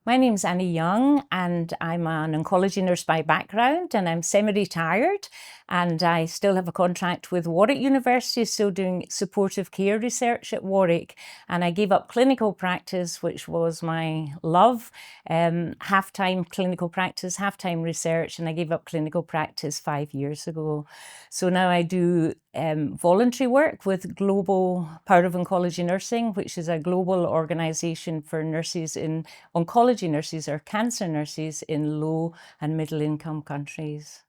My name's Annie Young, and I'm an oncology nurse by background, and I'm semi-retired, and I still have a contract with Warwick University, still doing supportive care research at Warwick. And I gave up clinical practice, which was my love, half-time clinical practice, half-time research, and I gave up clinical practice 5 years ago. So now I do voluntary work with Global Power of Oncology Nursing, which is a global organisation for nurses in oncology nurses or cancer nurses in low and middle income countries.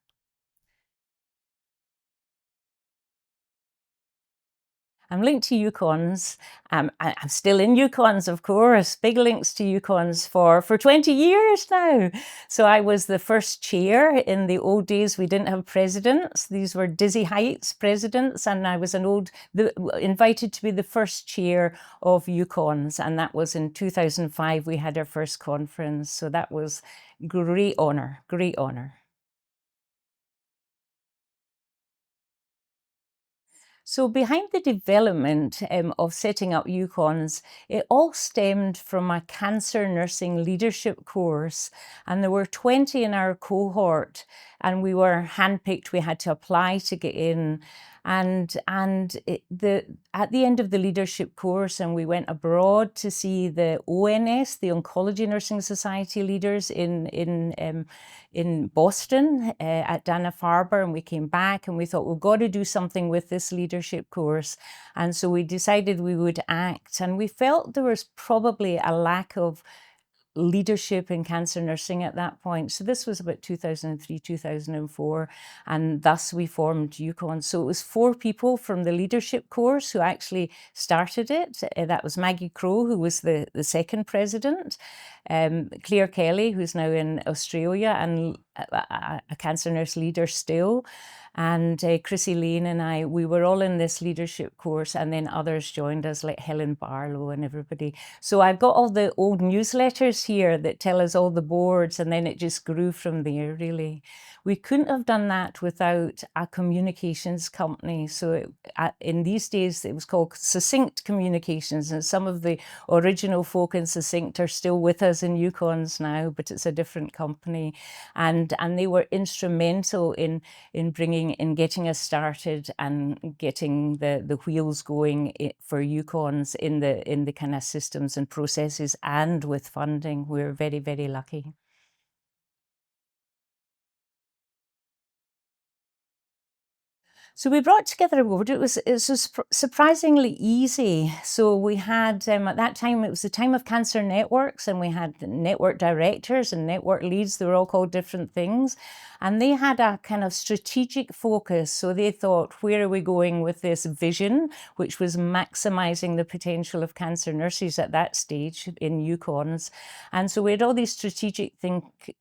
I'm linked to UKONS. I'm still in UKONS, of course, big links to UKONS for 20 years now. So I was the first chair. In the old days, we didn't have presidents. These were Dizzy Heights presidents. And I was invited to be the first chair of UKONS. And that was in 2005. We had our first conference. So that was great honor, great honor. So behind the development of setting up UKONS, it all stemmed from a cancer nursing leadership course. And there were 20 in our cohort, and we were handpicked. We had to apply to get in. At the end of the leadership course, and we went abroad to see the ONS, the Oncology Nursing Society leaders in Boston at Dana-Farber, and we came back and we thought we've got to do something with this leadership course. And so we decided we would act, and we felt there was probably a lack of leadership in cancer nursing at that point. So this was about 2003, 2004, and thus we formed UKON. So it was 4 people from the leadership course who actually started it. That was Maggie Crow, who was the second president, Claire Kelly, who's now in Australia and a cancer nurse leader still, and Chrissy Lane and I, we were all in this leadership course, and then others joined us like Helen Barlow and everybody. So I've got all the old newsletters here that tell us all the boards, and then it just grew from there, really. We couldn't have done that without a communications company. So in these days, it was called Succinct Communications, and some of the original folk in Succinct are still with us in UKONS now, but it's a different company. And they were instrumental in getting us started and getting the wheels going for UKONS in the kind of systems and processes and with funding. We're very, very lucky. So we brought together a board. It was surprisingly easy. So we had, at that time, it was the time of cancer networks, and we had network directors and network leads. They were all called different things. And they had a kind of strategic focus. So they thought, where are we going with this vision, which was maximizing the potential of cancer nurses at that stage in UKONS. And so we had all these strategic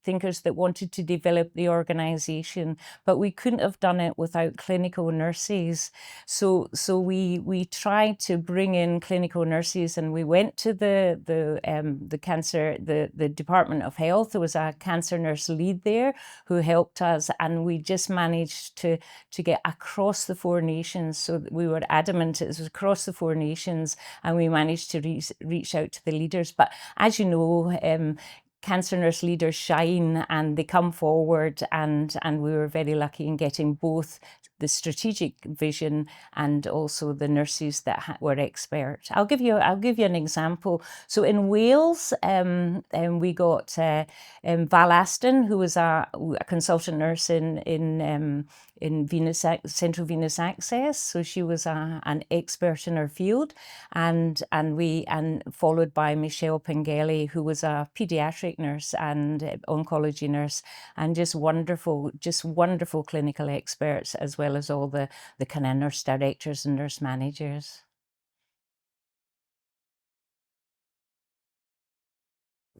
thinkers that wanted to develop the organization, but we couldn't have done it without clinical nurses. So we tried to bring in clinical nurses, and we went to the Department of Health. There was a cancer nurse lead there who helped us, and we just managed to get across the 4 nations. So we were adamant it was across the 4 nations, and we managed to reach out to the leaders. But as you know, cancer nurse leaders shine and they come forward, and we were very lucky in getting both the strategic vision and also the nurses that were expert. I'll give you an example. So in Wales, we got Val Aston, who was a consultant nurse in central venous access. So she was an expert in her field, and followed by Michelle Pengelly, who was a pediatric nurse and oncology nurse, and just wonderful clinical experts, as well as all the kind of nurse directors and nurse managers.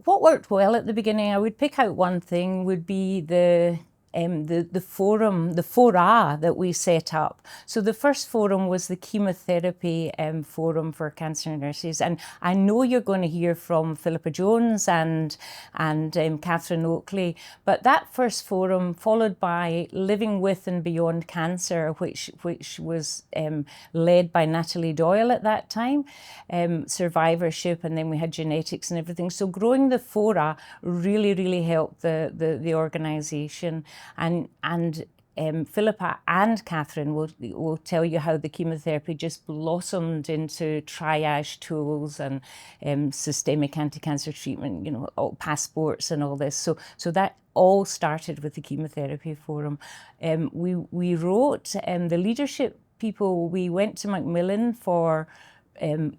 What worked well at the beginning, I would pick out one thing, would be the the forum, the fora that we set up. So the first forum was the chemotherapy forum for cancer nurses, and I know you're going to hear from Philippa Jones and Catherine Oakley, but that first forum, followed by Living with and Beyond Cancer, which was led by Natalie Doyle at that time, survivorship, and then we had genetics and everything. So growing the fora really helped the organisation, and Philippa and Catherine will tell you how the chemotherapy just blossomed into triage tools and systemic anti-cancer treatment, you know, all passports and all this. So that all started with the chemotherapy forum. We wrote, the leadership people, we went to Macmillan for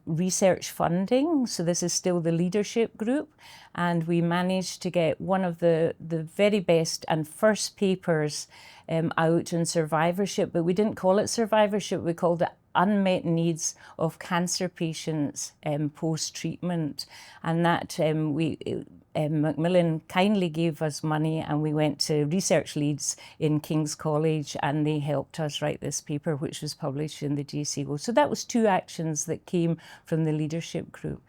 research funding. So this is still the leadership group. And we managed to get one of the very best and first papers out on survivorship, but we didn't call it survivorship, we called it unmet needs of cancer patients post-treatment. And that Macmillan kindly gave us money, and we went to Research Leeds in King's College, and they helped us write this paper, which was published in the JCO. So that was 2 actions that came from the leadership group.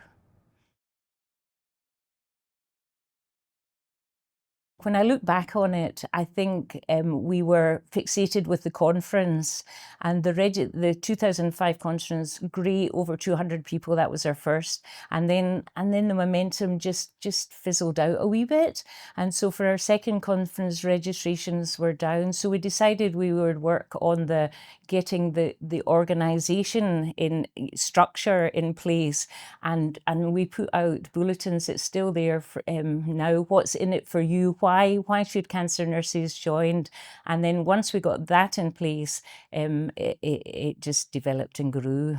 When I look back on it, I think we were fixated with the conference, and the 2005 conference, great, over 200 people. That was our first, and then the momentum just fizzled out a wee bit. And so for our second conference, registrations were down. So we decided we would work on getting the organisation in structure in place, and we put out bulletins. It's still there for, now. What's in it for you? Why should cancer nurses join? And then once we got that in place, it just developed and grew.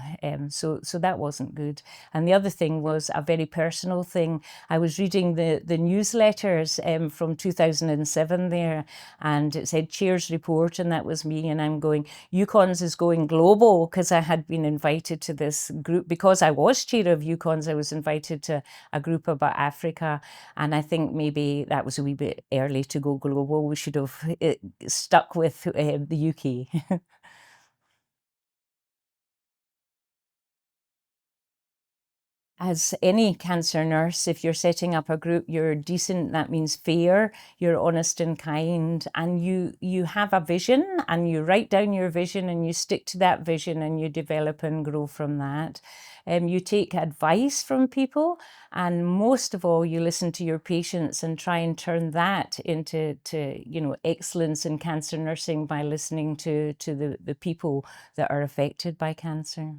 So that wasn't good. And the other thing was a very personal thing. I was reading the newsletters from 2007 there, and it said Chair's Report, and that was me. And I'm going, UKONS is going global, because I had been invited to this group. Because I was chair of UKONS, I was invited to a group about Africa. And I think maybe that was a wee bit early to go global. We should have stuck with the UK. As any cancer nurse, if you're setting up a group, you're decent. That means fair, you're honest and kind, and you have a vision, and you write down your vision, and you stick to that vision, and you develop and grow from that. You take advice from people, and most of all, you listen to your patients and try and turn that into excellence in cancer nursing by listening to the people that are affected by cancer.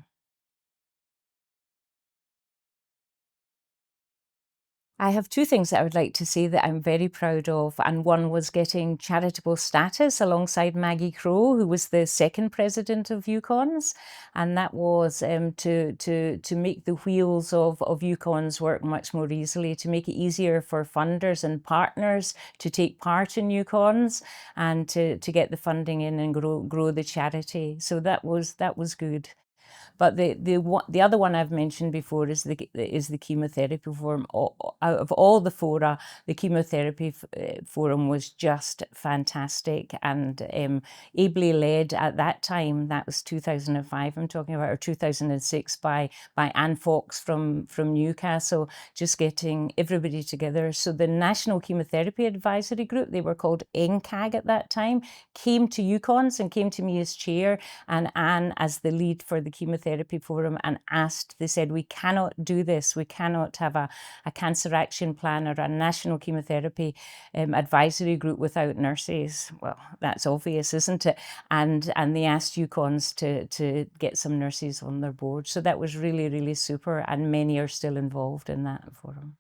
I have 2 things that I would like to say that I'm very proud of, and one was getting charitable status alongside Maggie Crow, who was the second president of UKONS, and that was to make the wheels of UKONS work much more easily, to make it easier for funders and partners to take part in UKONS, and to get the funding in and grow the charity. So that was good. But the other one I've mentioned before is the chemotherapy forum. Out of all the fora, the chemotherapy forum was just fantastic, and ably led at that time. That was 2005 I'm talking about, or 2006, by Anne Fox from Newcastle, just getting everybody together. So the National Chemotherapy Advisory Group, they were called NCAG at that time, came to UKONS and came to me as chair, and Anne as the lead for the chemotherapy forum, and they said, we cannot do this. We cannot have a cancer action plan or a national chemotherapy advisory group without nurses. Well, that's obvious, isn't it? And they asked UKONS to get some nurses on their board. So that was really super, and many are still involved in that forum.